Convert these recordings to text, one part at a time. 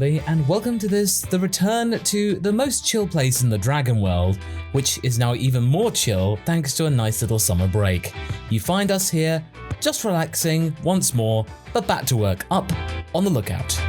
everybody, and welcome to the return to the most chill place in the Dragon World, which is now even more chill thanks to a nice little summer break. You find us here, just relaxing once more, but back to work, up on the lookout.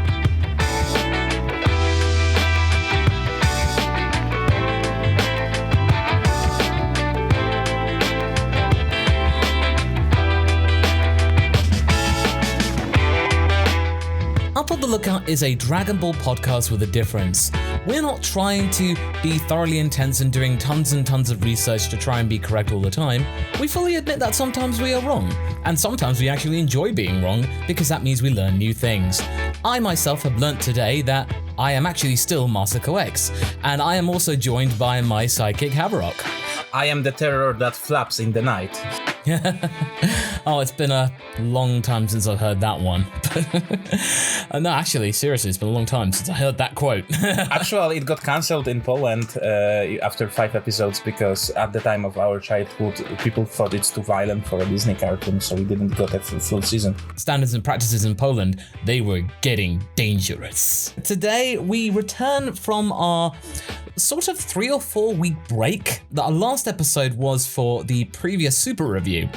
Up on the Lookout is a Dragon Ball podcast with a difference. We're not trying to be thoroughly intense and doing tons and tons of research to try and be correct all the time. We fully admit that sometimes we are wrong, and sometimes we actually enjoy being wrong because that means we learn new things. I myself have learnt today that I am actually still Masako X, and I am also joined by my sidekick Havarok. I am the terror that flaps in the night. Oh, it's been a long time since I've heard that one. No, actually, seriously, it's been a long time since I heard that quote. Actually, it got cancelled in Poland after 5 episodes because at the time of our childhood, people thought it's too violent for a Disney cartoon, so we didn't get a full season. Standards and practices in Poland, they were getting dangerous. Today, we return from our sort of 3 or 4 week break. Our last episode was for the previous Super review,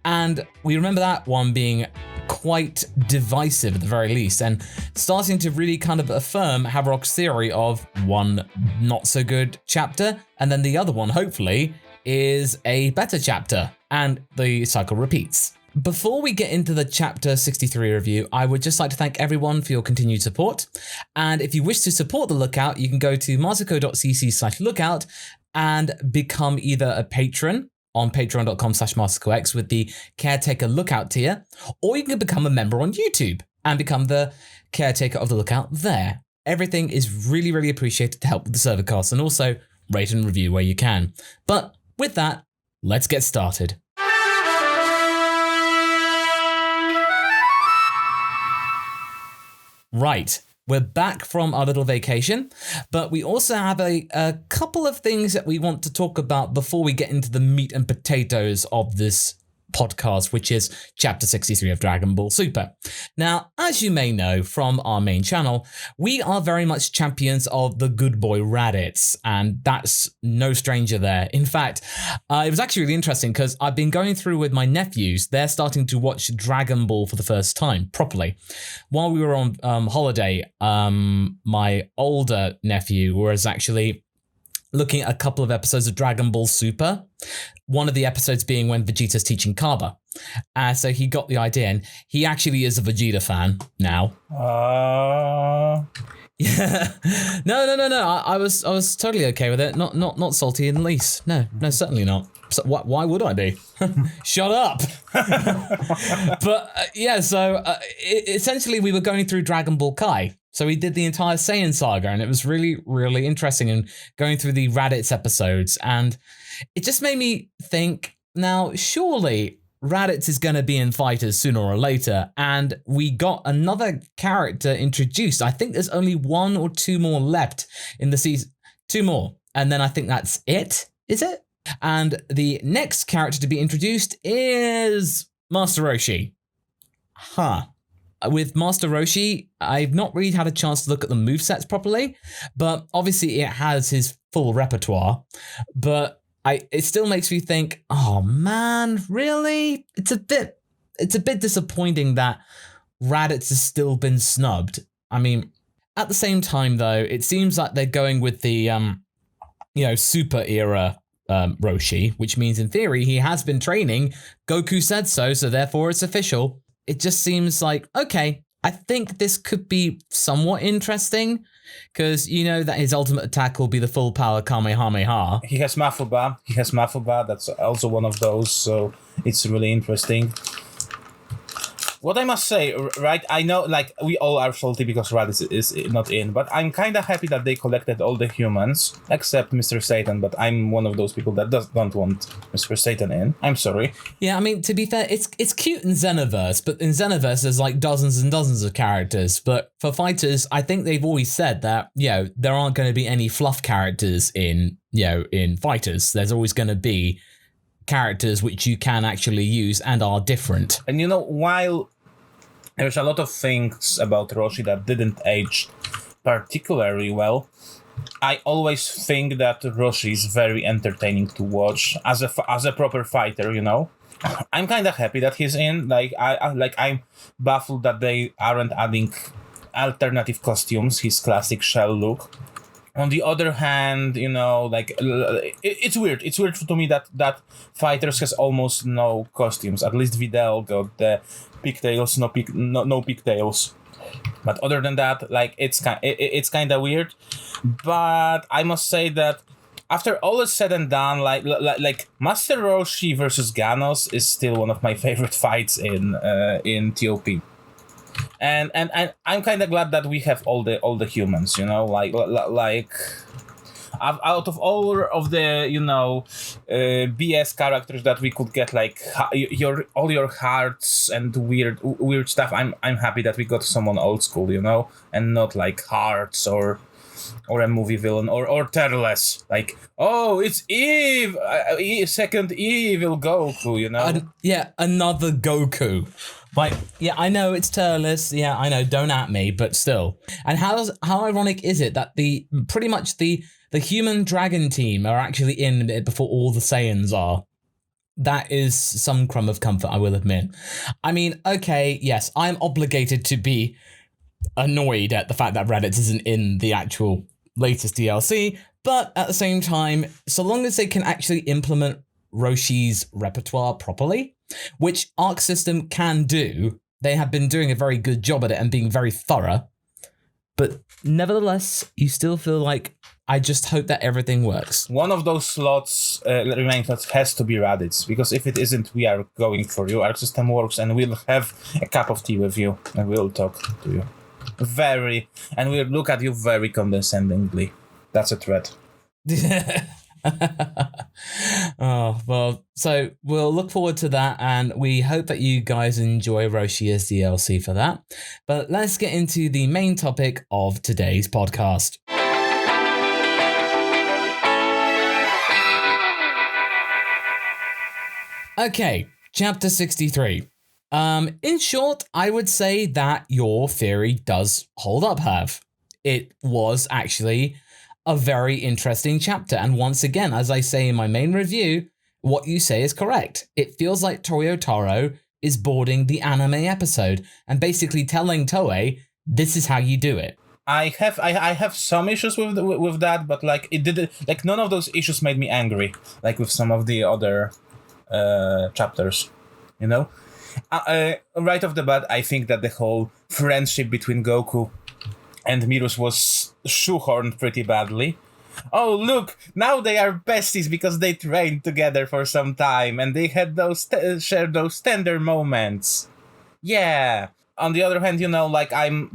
and we remember that one being quite divisive at the very least, and starting to really kind of affirm Havarok's theory of one not so good chapter, and then the other one, hopefully, is a better chapter, and the cycle repeats. Before we get into the Chapter 63 review, I would just like to thank everyone for your continued support. And if you wish to support The Lookout, you can go to masako.cc/lookout and become either a patron on patreon.com/MasakoX with the Caretaker Lookout tier, or you can become a member on YouTube and become the Caretaker of The Lookout there. Everything is really, really appreciated to help with the server costs, and also rate and review where you can. But with that, let's get started. Right, we're back from our little vacation, but we also have a couple of things that we want to talk about before we get into the meat and potatoes of this podcast, which is Chapter 63 of Dragon Ball Super. Now, as you may know from our main channel, we are very much champions of the good boy Raditz, and that's no stranger there. In fact, it was actually really interesting because I've been going through with my nephews. They're starting to watch Dragon Ball for the first time, properly. While we were on holiday, my older nephew was actually looking at a couple of episodes of Dragon Ball Super. One of the episodes being when Vegeta's teaching Kaba. So he got the idea, and he actually is a Vegeta fan now. Yeah. No. I was totally okay with it. Not salty in the least. No, certainly not. So why would I be? Shut up. But essentially we were going through Dragon Ball Kai. So we did the entire Saiyan saga, and it was really, really interesting, and going through the Raditz episodes, and it just made me think, now surely Raditz is going to be in Fighters sooner or later, and we got another character introduced. I think there's only 1 or 2 more left in the season. 2 more, and then I think that's it, is it? And the next character to be introduced is Master Roshi. With Master Roshi, I've not really had a chance to look at the movesets properly, but obviously it has his full repertoire. But it still makes me think, oh man, really? It's a bit disappointing that Raditz has still been snubbed. I mean, at the same time though, it seems like they're going with the Super era Roshi, which means in theory he has been training. Goku said so therefore it's official. It just seems like, okay, I think this could be somewhat interesting, because you know that his ultimate attack will be the full power Kamehameha. He has Mafuba, that's also one of those, so it's really interesting. What I must say, right, I know, like, we all are salty because Raditz is not in, but I'm kind of happy that they collected all the humans, except Mr. Satan, but I'm one of those people that don't want Mr. Satan in. I'm sorry. Yeah, I mean, to be fair, it's cute in Xenoverse, but in Xenoverse there's like dozens and dozens of characters, but for Fighters, I think they've always said that, there aren't going to be any fluff characters in Fighters. There's always going to be characters which you can actually use and are different. And while there's a lot of things about Roshi that didn't age particularly well. I always think that Roshi is very entertaining to watch as a proper fighter. I'm kind of happy that he's in. I'm baffled that they aren't adding alternative costumes. His classic shell look. On the other hand, it's weird. It's weird to me that Fighters has almost no costumes. At least Videl got the pigtails, no pigtails. But other than that, it's kind of weird. But I must say that after all is said and done, like Master Roshi versus Ganos is still one of my favorite fights in TOP. And I'm kind of glad that we have all the humans, out of all of the BS characters that we could get, like all your hearts and weird stuff. I'm happy that we got someone old school, and not like Hearts or a movie villain or Terrorless. Like, oh, it's Eve, second evil Goku, Yeah, another Goku. Like, yeah, I know it's Turles. Yeah, I know. Don't at me, but still. And how ironic is it that pretty much the human dragon team are actually in it before all the Saiyans are? That is some crumb of comfort, I will admit. I mean, okay, yes, I'm obligated to be annoyed at the fact that Raditz isn't in the actual latest DLC, but at the same time, so long as they can actually implement Roshi's repertoire properly, which Arc System can do, they have been doing a very good job at it and being very thorough. But nevertheless, you still feel like, I just hope that everything works. One of those remaining slots has to be Raditz, because if it isn't, we are going for you. Arc System works, and we'll have a cup of tea with you, and we'll talk to you. And we'll look at you very condescendingly. That's a threat. Oh, well, so we'll look forward to that, and we hope that you guys enjoy Roshi as DLC for that. But let's get into the main topic of today's podcast. Okay, chapter 63. In short, I would say that your theory does hold up, Have. It was actually a very interesting chapter, and once again, as I say in my main review, what you say is correct. It feels like Toyotaro is boarding the anime episode and basically telling Toei, this is how you do it. I have some issues with that, but it did none of those issues made me angry, like with some of the other chapters, right off the bat, I think that the whole friendship between Goku and Merus was shoehorned pretty badly. Oh, look, now they are besties because they trained together for some time and they had shared those tender moments. Yeah. On the other hand,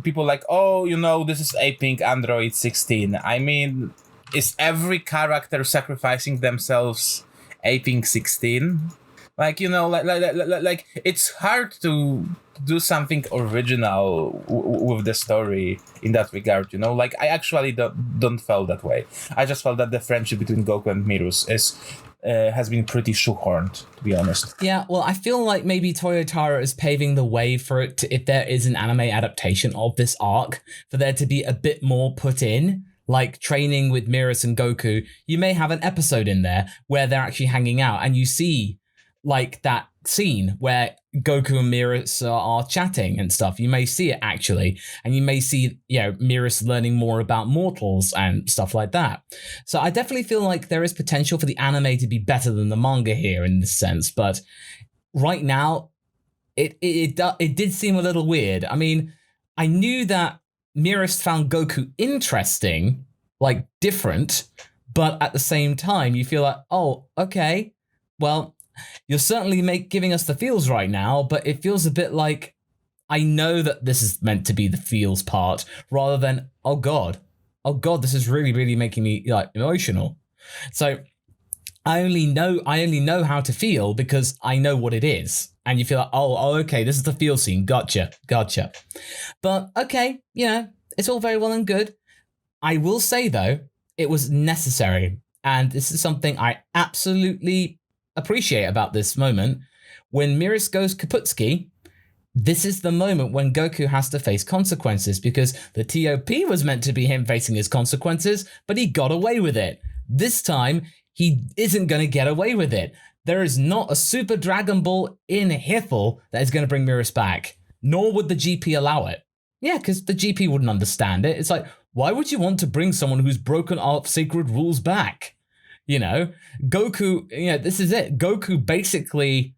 people like, oh, this is aping Android 16. I mean, is every character sacrificing themselves aping 16? It's hard to do something original with the story in that regard, I actually don't feel that way. I just felt that the friendship between Goku and Merus has been pretty shoehorned, to be honest. Yeah, well, I feel like maybe Toyotaro is paving the way for it if there is an anime adaptation of this arc, for there to be a bit more put in. Like training with Merus and Goku, you may have an episode in there where they're actually hanging out and you see like that scene where Goku and Merus are chatting and stuff. You may see it actually, and you may see, Merus learning more about mortals and stuff like that. So I definitely feel like there is potential for the anime to be better than the manga here in this sense, but right now, it did seem a little weird. I mean, I knew that Merus found Goku interesting, like different, but at the same time, you feel like, oh, okay, well, you're certainly giving us the feels right now, but it feels a bit like I know that this is meant to be the feels part rather than, oh god, this is really, really making me emotional. So I only know how to feel because I know what it is. And you feel like, oh, okay, this is the feel scene. Gotcha. But okay, it's all very well and good. I will say though, it was necessary. And this is something I absolutely appreciate about this moment. When Merus goes Kaputski, this is the moment when Goku has to face consequences, because the TOP was meant to be him facing his consequences, but he got away with it. This time, he isn't going to get away with it. There is not a Super Dragon Ball in Hiffle that is going to bring Merus back, nor would the GP allow it. Yeah, because the GP wouldn't understand it. It's like, why would you want to bring someone who's broken our sacred rules back? You know, Goku, this is it. Goku basically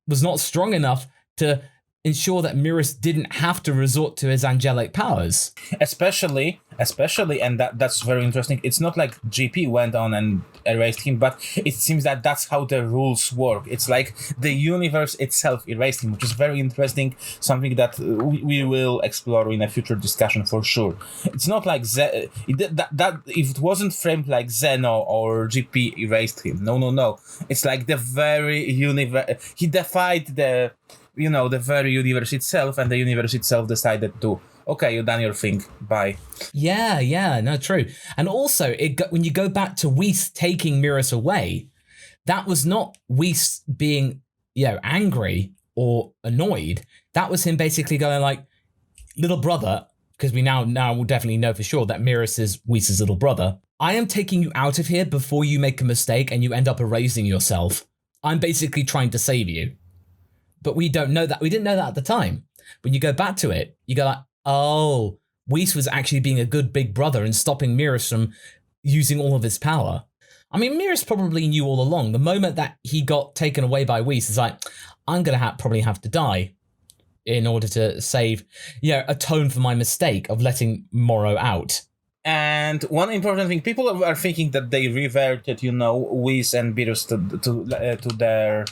was not strong enough to ensure that Merus didn't have to resort to his angelic powers. Especially, and that's very interesting. It's not like GP went on and erased him, but it seems that that's how the rules work. It's like the universe itself erased him, which is very interesting, something that we will explore in a future discussion for sure. It's not like that if it wasn't framed like Zeno or GP erased him. No. It's like the very universe. He defied the very universe itself, and the universe itself decided to, okay, you done your thing, bye. Yeah, no, true. And also, when you go back to Whis taking Merus away, that was not Whis being, angry or annoyed. That was him basically going like, little brother, because we now will definitely know for sure that Merus is Whis' little brother. I am taking you out of here before you make a mistake and you end up erasing yourself. I'm basically trying to save you. But we don't know that. We didn't know that at the time. When you go back to it, you go like, oh, Whis was actually being a good big brother and stopping Merus from using all of his power. I mean, Merus probably knew all along. The moment that he got taken away by Whis, it's like, I'm going to probably have to die in order to atone for my mistake of letting Moro out. And one important thing, people are thinking that they reverted, Whis and Beerus to their...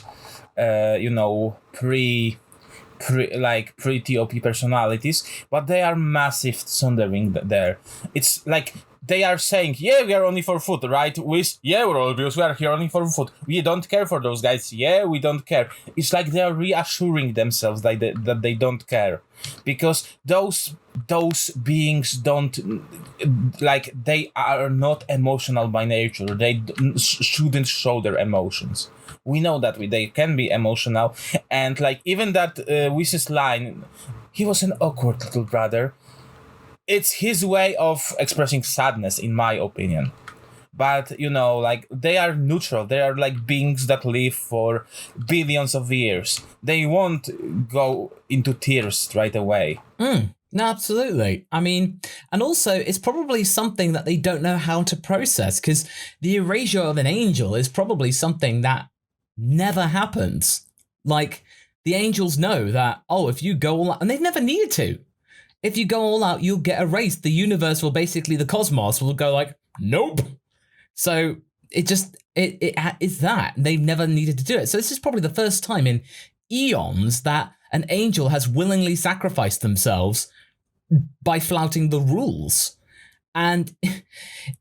pre-TOP personalities, but they are massive sundering there. It's like they are saying, yeah, we are only for food, right? We are here only for food. We don't care for those guys. Yeah, we don't care. It's like they are reassuring themselves that they don't care, because those beings don't, they are not emotional by nature. They shouldn't show their emotions. We know that they can be emotional, and even that Whis' line, he was an awkward little brother. It's his way of expressing sadness, in my opinion. But, they are neutral. They are beings that live for billions of years. They won't go into tears straight away. No, absolutely. I mean, and also it's probably something that they don't know how to process, because the erasure of an angel is probably something that never happens. The angels know that, if you go all out, and they've never needed to. If you go all out, you'll get erased. The universe will basically, the cosmos will go like, nope. So it is that. They've never needed to do it. So this is probably the first time in eons that an angel has willingly sacrificed themselves by flouting the rules. And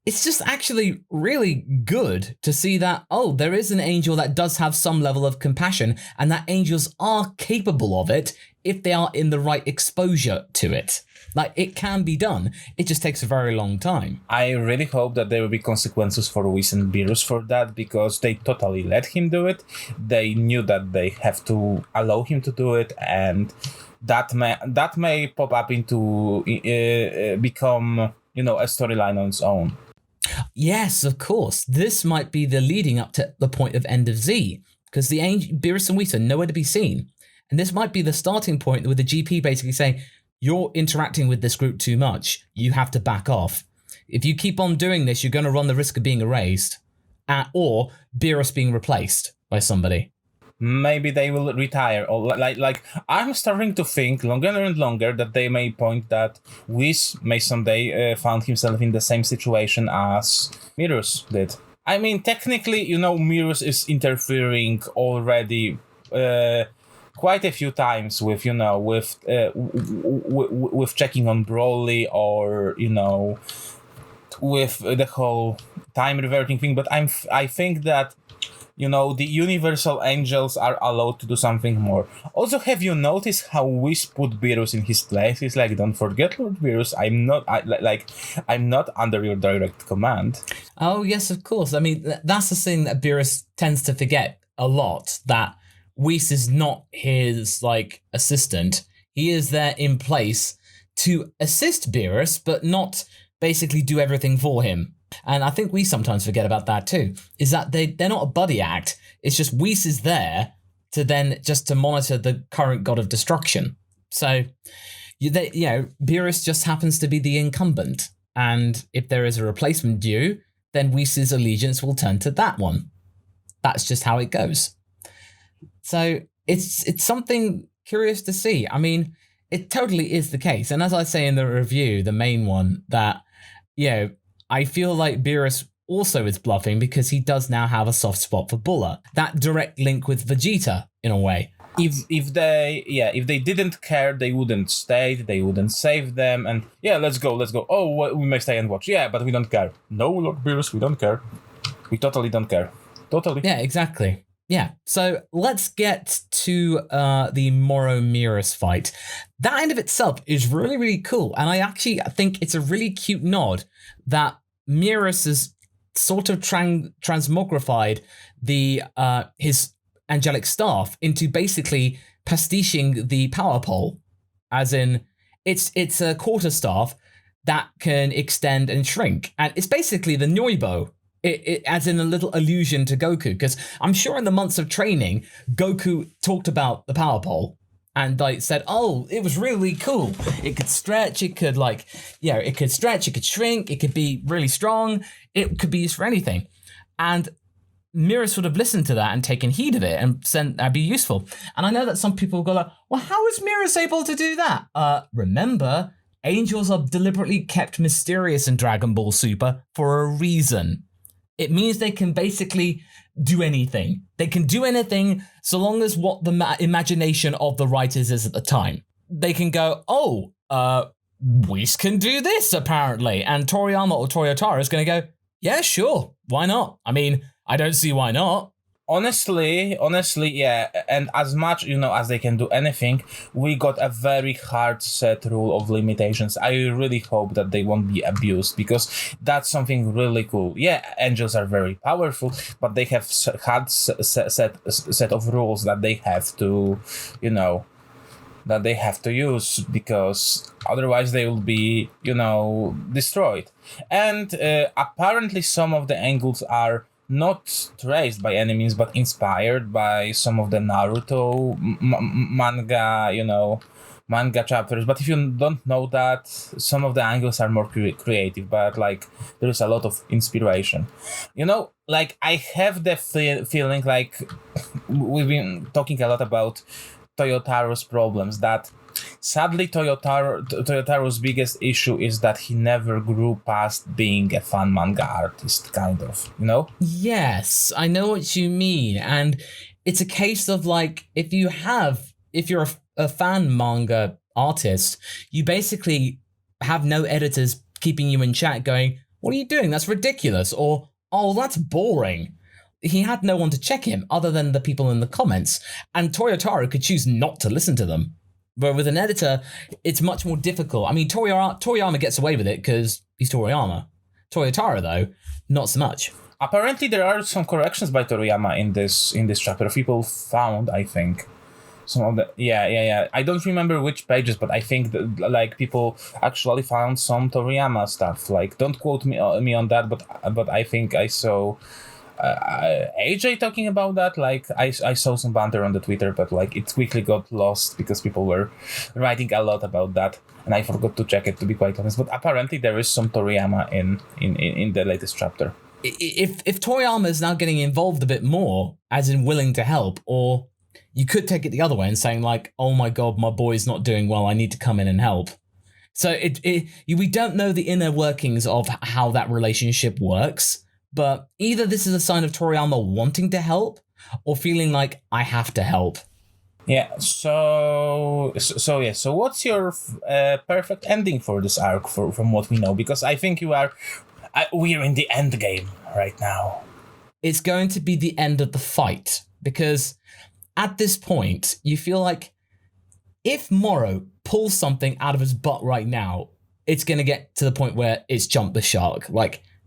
it's just actually really good to see that, there is an angel that does have some level of compassion, and that angels are capable of it if they are in the right exposure to it. It can be done. It just takes a very long time. I really hope that there will be consequences for Whis and Beerus for that, because they totally let him do it. They knew that they have to allow him to do it, and that may pop up into become a storyline on its own. Yes, of course. This might be the leading up to the point of End of Z, because the Beerus and Whis are nowhere to be seen. And this might be the starting point with the GP basically saying, you're interacting with this group too much. You have to back off. If you keep on doing this, you're going to run the risk of being erased, or Beerus being replaced by somebody. Maybe they will retire, or I'm starting to think longer and longer that they may point that Whis may someday found himself in the same situation as Merus did. I mean, technically, Merus is interfering already quite a few times with with checking on Broly, or with the whole time reverting thing. But I think that the universal angels are allowed to do something more. Also, have you noticed how Whis put Beerus in his place? He's like, don't forget, Lord Beerus, I'm not under your direct command. Oh, yes, of course. I mean, that's the thing that Beerus tends to forget a lot, that Whis is not his like assistant. He is there in place to assist Beerus, but not basically do everything for him. And I think we sometimes forget about that too, is that they're not a buddy act. It's just Whis is there to then just to monitor the current god of destruction. So, Beerus just happens to be the incumbent. And if there is a replacement due, then Whis' allegiance will turn to that one. That's just how it goes. So it's something curious to see. I mean, it totally is the case. And as I say in the review, the main one, that, I feel like Beerus also is bluffing because he does now have a soft spot for Bulla. That direct link with Vegeta, in a way. If they didn't care, they wouldn't stay, they wouldn't save them, and let's go. Oh, we may stay and watch. Yeah, but we don't care. No, Lord Beerus, we don't care. We totally don't care. Totally. Yeah, exactly. Yeah, so let's get to the Moro-Merus fight. That in of itself is really, really cool, and I think it's a really cute nod that Merus has sort of transmogrified his angelic staff into basically pastiching the power pole, as in it's a quarter staff that can extend and shrink, and it's basically the Noibo. It as in a little allusion to Goku, because I'm sure in the months of training, Goku talked about the power pole and like said, "Oh, it was really cool. It could stretch. It could it could stretch. It could shrink. It could be really strong. It could be used for anything." And Merus would have listened to that and taken heed of it and said that'd be useful. And I know that some people go like, "Well, how is Merus able to do that?" Remember, angels are deliberately kept mysterious in Dragon Ball Super for a reason. It means they can basically do anything. They can do anything so long as what the imagination of the writers is at the time. They can go, Whis can do this, apparently. And Toriyama or Toyotaro is going to go, yeah, sure, why not? I mean, I don't see why not. Honestly, yeah, and as much, as they can do anything, we got a very hard set rule of limitations. I really hope that they won't be abused, because that's something really cool. Yeah, angels are very powerful, but they have hard set of rules that they have to, that they have to use, because otherwise they will be, destroyed. And apparently some of the angles are not traced by any means, but inspired by some of the Naruto manga chapters. But if you don't know that, some of the angles are more creative, but there is a lot of inspiration. I have the feeling like we've been talking a lot about Toyotaro's problems, that sadly Toyotaro's biggest issue is that he never grew past being a fan manga artist, kind of, Yes, I know what you mean. And it's a case of if you're a fan manga artist, you basically have no editors keeping you in chat going, "What are you doing? That's ridiculous," or "Oh, that's boring." He had no one to check him other than the people in the comments, and Toyotaro could choose not to listen to them. But with an editor, it's much more difficult. I mean, Toriyama gets away with it because he's Toriyama. Toyotaro, though, not so much. Apparently, there are some corrections by Toriyama in this chapter. People found, I think, some of the yeah. I don't remember which pages, but I think that, people actually found some Toriyama stuff. Don't quote me on that, but I think I saw AJ talking about that. I saw some banter on the Twitter, but it quickly got lost because people were writing a lot about that, and I forgot to check it, to be quite honest. But apparently there is some Toriyama in the latest chapter. If Toriyama is now getting involved a bit more, as in willing to help, or you could take it the other way and saying "Oh my god, my boy's not doing well, I need to come in and help." So we don't know the inner workings of how that relationship works. But either this is a sign of Toriyama wanting to help or feeling like I have to help. Yeah, so what's your perfect ending for this arc from what we know? Because I think we're in the end game right now. It's going to be the end of the fight, because at this point, you feel like if Moro pulls something out of his butt right now, it's going to get to the point where it's jumped the shark.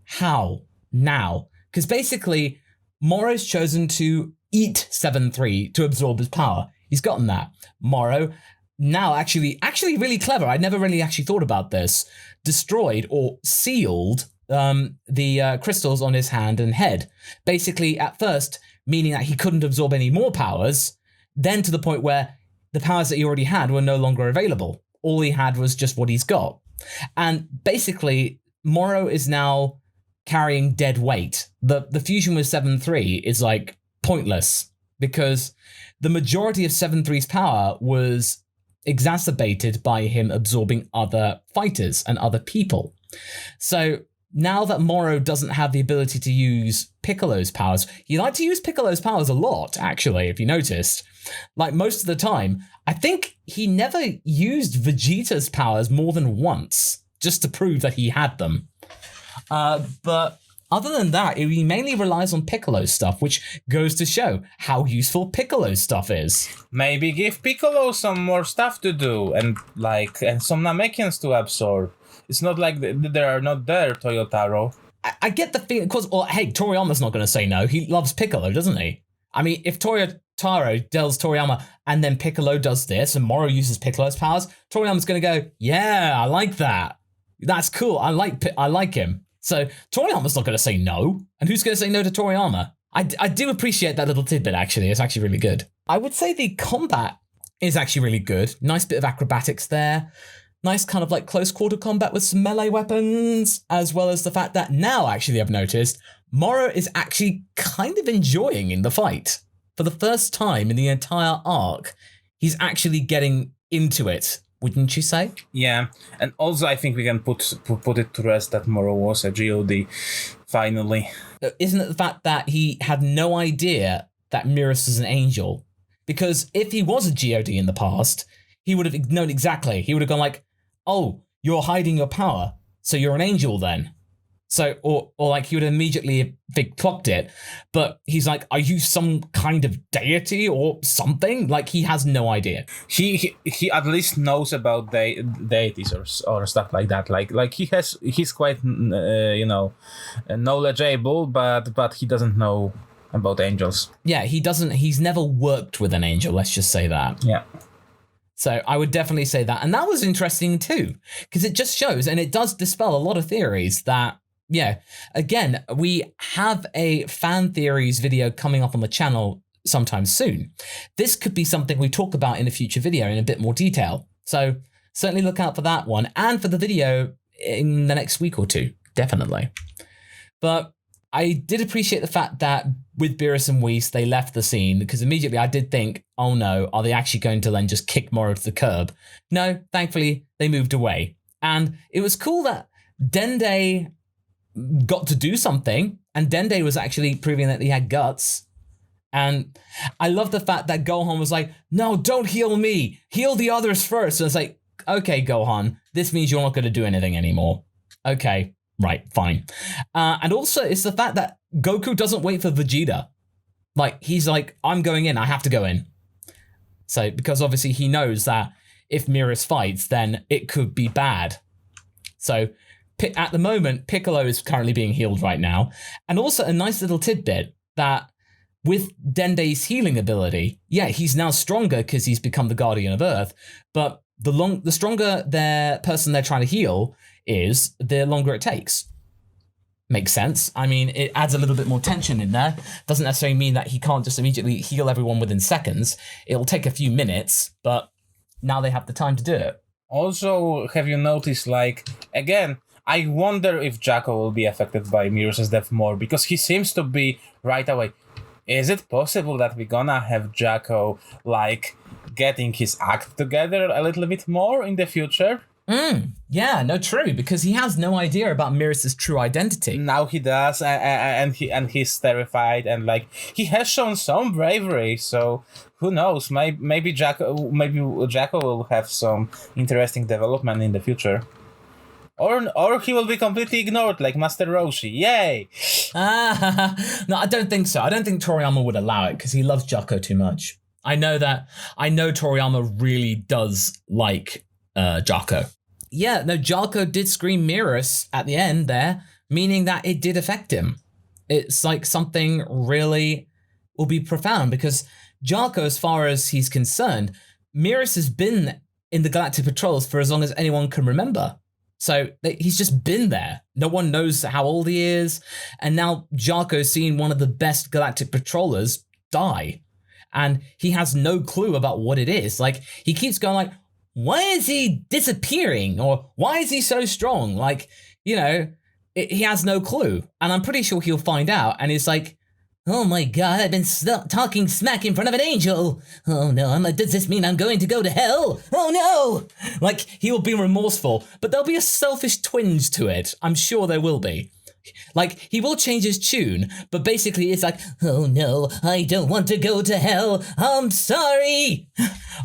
How? Now, because basically Moro's chosen to eat 7-3 to absorb his power. He's gotten that. Moro, now actually really clever. I never really actually thought about this. Destroyed or sealed the crystals on his hand and head. Basically, at first, meaning that he couldn't absorb any more powers, then to the point where the powers that he already had were no longer available. All he had was just what he's got. And basically, Moro is now carrying dead weight. The fusion with 7-3 is like pointless because the majority of 7-3's power was exacerbated by him absorbing other fighters and other people. So now that Moro doesn't have the ability to use Piccolo's powers, he liked to use Piccolo's powers a lot, actually, if you noticed. Like most of the time, I think he never used Vegeta's powers more than once, just to prove that he had them. But other than that, he mainly relies on Piccolo's stuff, which goes to show how useful Piccolo's stuff is. Maybe give Piccolo some more stuff to do and some Namekians to absorb. It's not like they are not there, Toyotaro. I get the feeling, because, hey, Toriyama's not going to say no. He loves Piccolo, doesn't he? I mean, if Toyotaro tells Toriyama and then Piccolo does this and Moro uses Piccolo's powers, Toriyama's going to go, yeah, I like that. That's cool. I like him. So Toriyama's not going to say no. And who's going to say no to Toriyama? I do appreciate that little tidbit, actually. It's actually really good. I would say the combat is actually really good. Nice bit of acrobatics there. Nice kind of like close quarter combat with some melee weapons, as well as the fact that now, actually, I've noticed, Moro is actually kind of enjoying in the fight. For the first time in the entire arc, he's actually getting into it, wouldn't you say? Yeah, and also I think we can put it to rest that Moro was a God, finally. Isn't it the fact that he had no idea that Merus is an angel? Because if he was a God in the past, he would have known exactly. He would have gone like, oh, you're hiding your power, so you're an angel then. So, or like he would immediately have clocked it. But he's like, are you some kind of deity or something? Like, he has no idea. He at least knows about deities or stuff like that. Like he's quite knowledgeable, but he doesn't know about angels. Yeah, he's never worked with an angel, let's just say that. Yeah. So I would definitely say that. And that was interesting too, because it just shows, and it does dispel a lot of theories that, yeah, again, we have a fan theories video coming up on the channel sometime soon. This could be something we talk about in a future video in a bit more detail. So certainly look out for that one and for the video in the next week or two, definitely. But I did appreciate the fact that with Beerus and Whis, they left the scene, because immediately I did think, oh no, are they actually going to then just kick Moro to the curb? No, thankfully, they moved away. And it was cool that Dende got to do something, and Dende was actually proving that he had guts. And I love the fact that Gohan was like, no, don't heal me, heal the others first. And it's like, okay, Gohan, this means you're not going to do anything anymore. Okay, right, fine. And also, it's the fact that Goku doesn't wait for Vegeta. Like, he's like, I'm going in, I have to go in. So, because obviously he knows that if Merus fights, then it could be bad. So, at the moment, Piccolo is currently being healed right now. And also a nice little tidbit that with Dende's healing ability, yeah, he's now stronger because he's become the Guardian of Earth, but the stronger their person they're trying to heal is, the longer it takes. Makes sense. I mean, it adds a little bit more tension in there. Doesn't necessarily mean that he can't just immediately heal everyone within seconds. It'll take a few minutes, but now they have the time to do it. Also, have you noticed, like, again, I wonder if Jacko will be affected by Merus' death more, because he seems to be right away. Is it possible that we're gonna have Jacko, like, getting his act together a little bit more in the future? Yeah, no, true, because he has no idea about Merus' true identity. Now he does, and he's terrified, and like he has shown some bravery. So who knows? Maybe Jacko will have some interesting development in the future, or he will be completely ignored like Master Roshi. Yay! No, I don't think so. I don't think Toriyama would allow it because he loves Jacko too much. I know Toriyama really does like Jacko. Yeah, no, Jacko did scream Merus at the end there, meaning that it did affect him. It's like something really will be profound because Jarko, as far as he's concerned, Merus has been in the Galactic Patrols for as long as anyone can remember. So he's just been there. No one knows how old he is. And now Jarko's seen one of the best Galactic Patrollers die. And he has no clue about what it is. Like, he keeps going like, why is he disappearing? Or why is he so strong? Like, you know, he has no clue. And I'm pretty sure he'll find out. And it's like, oh my god, I've been talking smack in front of an angel. Oh no, does this mean I'm going to go to hell? Oh no! Like, he will be remorseful, but there'll be a selfish twinge to it. I'm sure there will be. Like, he will change his tune, but basically it's like, oh no, I don't want to go to hell. I'm sorry.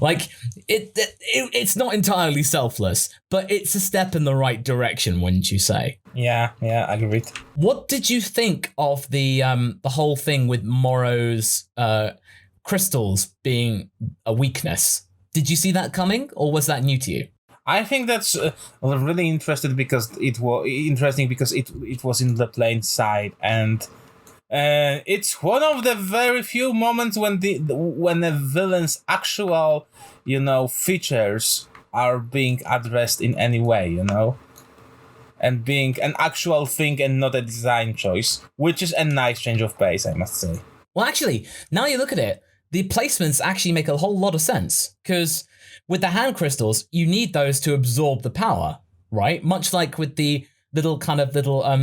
Like, it's not entirely selfless, but it's a step in the right direction, wouldn't you say? Yeah, agreed. What did you think of the whole thing with Moro's crystals being a weakness? Did you see that coming, or was that new to you? I think that's really interesting because it was in the plain sight, and it's one of the very few moments when the villain's actual, you know, features are being addressed in any way, you know, and being an actual thing and not a design choice, which is a nice change of pace, I must say. Well, actually, now you look at it, the placements actually make a whole lot of sense, because with the hand crystals, you need those to absorb the power, right? Much like with the little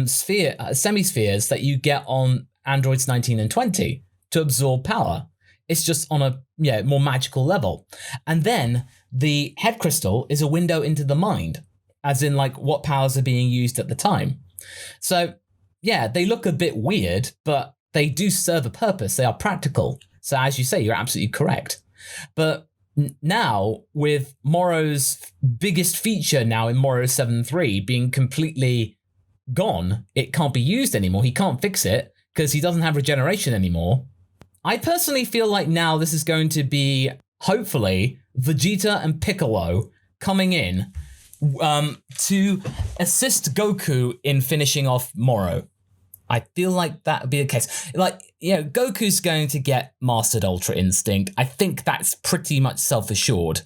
semi-spheres that you get on androids 19 and 20 to absorb power. It's just on a more magical level. And then the head crystal is a window into the mind, as in like what powers are being used at the time. So yeah, they look a bit weird, but they do serve a purpose. They are practical. So as you say, you're absolutely correct. But now, with Moro's biggest feature now in Moro 7.3 being completely gone, it can't be used anymore. He can't fix it because he doesn't have regeneration anymore. I personally feel like now this is going to be, hopefully, Vegeta and Piccolo coming in to assist Goku in finishing off Moro. I feel like that would be the case. Like, you know, Goku's going to get mastered Ultra Instinct. I think that's pretty much self-assured.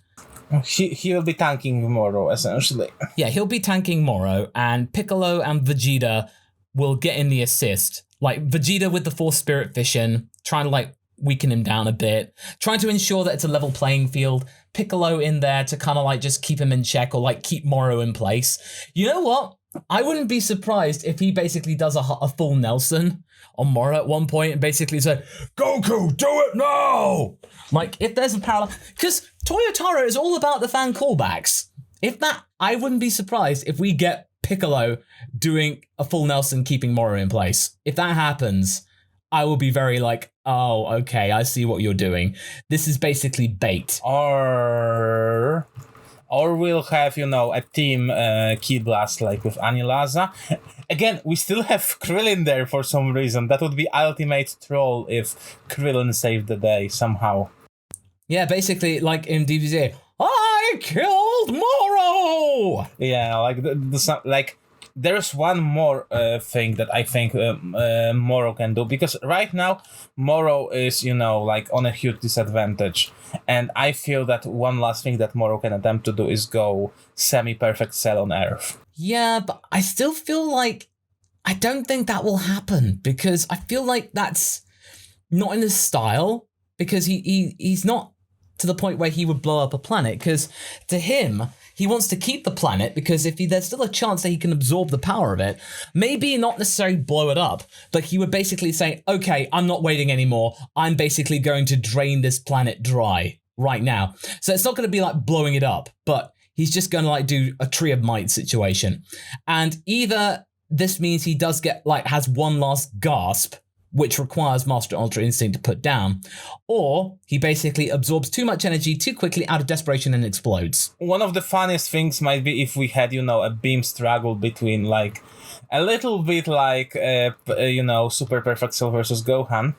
He will be tanking Moro, essentially. Yeah, he'll be tanking Moro, and Piccolo and Vegeta will get in the assist. Like, Vegeta with the Force Spirit Fission, trying to, like, weaken him down a bit, trying to ensure that it's a level playing field. Piccolo in there to kind of, like, just keep him in check or, like, keep Moro in place. You know what? I wouldn't be surprised if he basically does a full Nelson on Moro at one point and basically said, Goku, do it now! Like, if there's a parallel... Because Toyotaro is all about the fan callbacks. I wouldn't be surprised if we get Piccolo doing a full Nelson keeping Moro in place. If that happens, I will be very like, oh, okay, I see what you're doing. This is basically bait. Or we'll have, you know, a team Ki Blast like with Anilaza. Again, we still have Krillin there for some reason. That would be ultimate troll if Krillin saved the day somehow. Yeah, basically, like in DBZ, I killed Moro! Yeah, like, like there's one more thing that I think Moro can do, because right now Moro is, you know, like on a huge disadvantage, and I feel that one last thing that Moro can attempt to do is go semi-perfect Cell on Earth. Yeah, but I still feel like I don't think that will happen, because I feel like that's not in his style, because he's not to the point where he would blow up a planet, because to him, he wants to keep the planet, because if there's still a chance that he can absorb the power of it, maybe not necessarily blow it up, but he would basically say, okay, I'm not waiting anymore. I'm basically going to drain this planet dry right now. So it's not going to be like blowing it up, but he's just going to like do a Tree of Might situation. And either this means he does get like has one last gasp, which requires Master Ultra Instinct to put down, or he basically absorbs too much energy too quickly out of desperation and explodes. One of the funniest things might be if we had, you know, a beam struggle between, like, a little bit like, you know, Super Perfect Cell versus Gohan,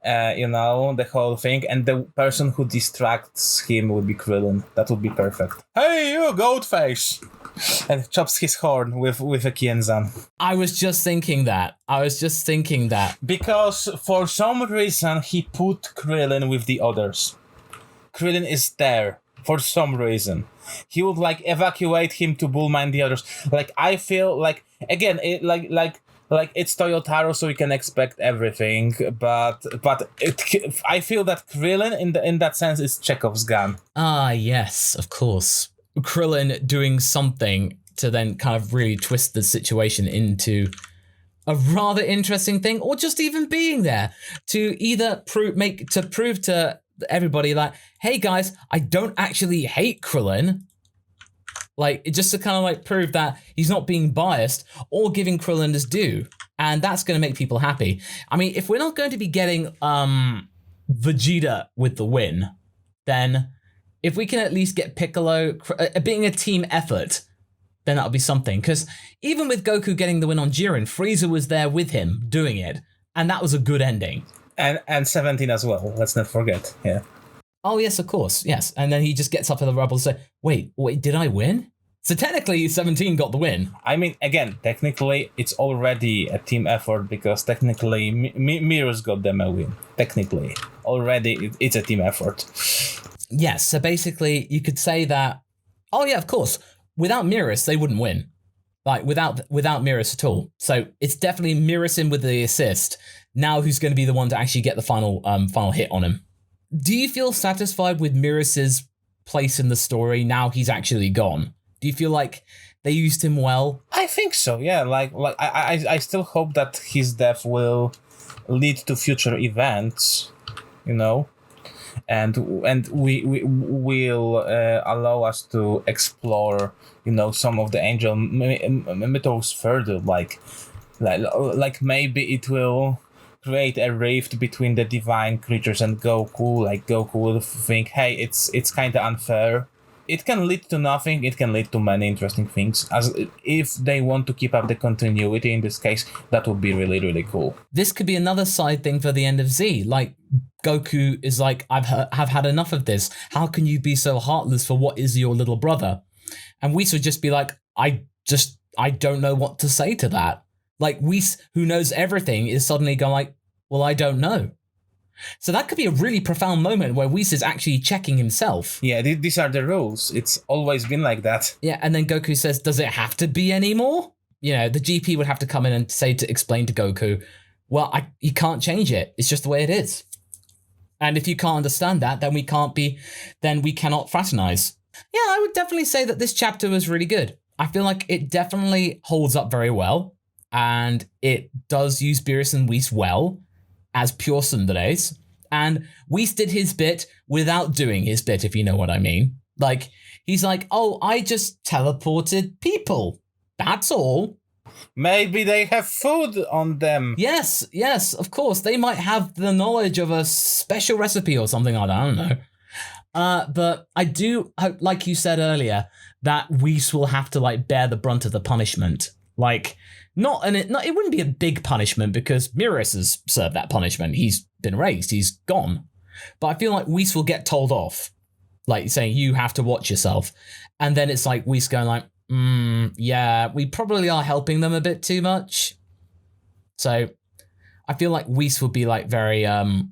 the whole thing, and the person who distracts him would be Krillin. That would be perfect. Hey, you goat face! And chops his horn with a Kienzan. I was just thinking that. Because for some reason he put Krillin with the others. Krillin is there for some reason. He would evacuate him to Bulma and the others. I feel again, it's Toyotaro, so we can expect everything. But I feel that Krillin in that sense is Chekhov's gun. Ah, yes, of course. Krillin doing something to then kind of really twist the situation into a rather interesting thing, or just even being there to either prove to everybody hey guys, I don't actually hate Krillin. Just to kind of prove that he's not being biased, or giving Krillin his due. And that's going to make people happy. I mean, if we're not going to be getting Vegeta with the win, then if we can at least get Piccolo being a team effort, then that'll be something. Because even with Goku getting the win on Jiren, Frieza was there with him doing it. And that was a good ending. And 17 as well, let's not forget, yeah. Oh, yes, of course, yes. And then he just gets up in the rubble and says, wait, did I win? So technically, 17 got the win. I mean, again, technically, it's already a team effort because technically, Merus got them a win. Technically, already, it's a team effort. Yes, so basically, you could say that, oh yeah, of course, without Merus, they wouldn't win. Without Merus at all. So it's definitely Merus in with the assist. Now who's going to be the one to actually get the final hit on him? Do you feel satisfied with Merus's place in the story now he's actually gone? Do you feel like they used him well? I think so, yeah. I still hope that his death will lead to future events, and we will allow us to explore, some of the angel mythos further. Like maybe it will create a rift between the divine creatures and Goku. Goku will think, hey, it's kind of unfair. It can lead to nothing. It can lead to many interesting things. As if they want to keep up the continuity in this case, that would be really, really cool. This could be another side thing for the end of Z. Goku is I've had enough of this. How can you be so heartless for what is your little brother? And Whis would just be I don't know what to say to that. Whis, who knows everything, is suddenly going well, I don't know. So that could be a really profound moment where Whis is actually checking himself. Yeah, these are the rules. It's always been like that. Yeah, and then Goku says, does it have to be anymore? The GP would have to come in and explain to Goku, well, you can't change it. It's just the way it is. And if you can't understand that, then we cannot fraternize. Yeah, I would definitely say that this chapter was really good. I feel like it definitely holds up very well. And it does use Beerus and Whis well as pure tsunderes. And Whis did his bit without doing his bit, if you know what I mean. He's oh, I just teleported people. That's all. Maybe they have food on them. Yes, of course. They might have the knowledge of a special recipe or something like that. I don't know. But I do hope, like you said earlier, that Whis will have to bear the brunt of the punishment. It wouldn't be a big punishment because Merus has served that punishment. He's been raised. He's gone. But I feel like Whis will get told off. Saying, you have to watch yourself. And then it's Whis going yeah, we probably are helping them a bit too much. So I feel like Whis would be very, a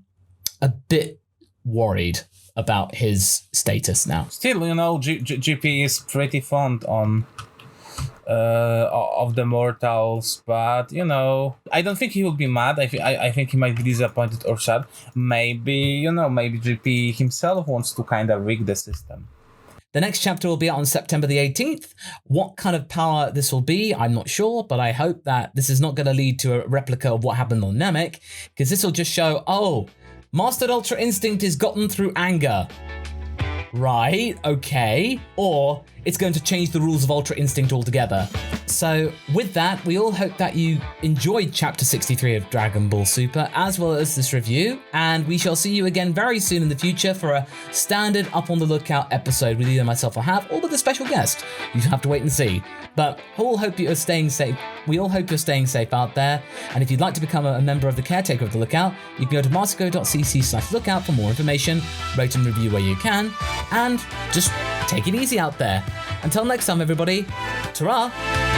bit worried about his status now. Still, GP is pretty fond of the mortals, but I don't think he will be mad. I think he might be disappointed or sad. Maybe GP himself wants to kind of rig the system. The next chapter will be out on September the 18th. What kind of power this will be, I'm not sure, but I hope that this is not going to lead to a replica of what happened on Namek, because this will just show, oh, Mastered Ultra Instinct is gotten through anger. Right, okay. Or it's going to change the rules of Ultra Instinct altogether. So with that, we all hope that you enjoyed Chapter 63 of Dragon Ball Super, as well as this review, and we shall see you again very soon in the future for a standard Up on the Lookout episode with either myself or Hav, or with a special guest. You have to wait and see. But we all hope you're staying safe out there, and if you'd like to become a member of the Caretaker of the Lookout, you can go to marsico.cc/lookout for more information, rate and review where you can, and just take it easy out there. Until next time, everybody, ta-ra!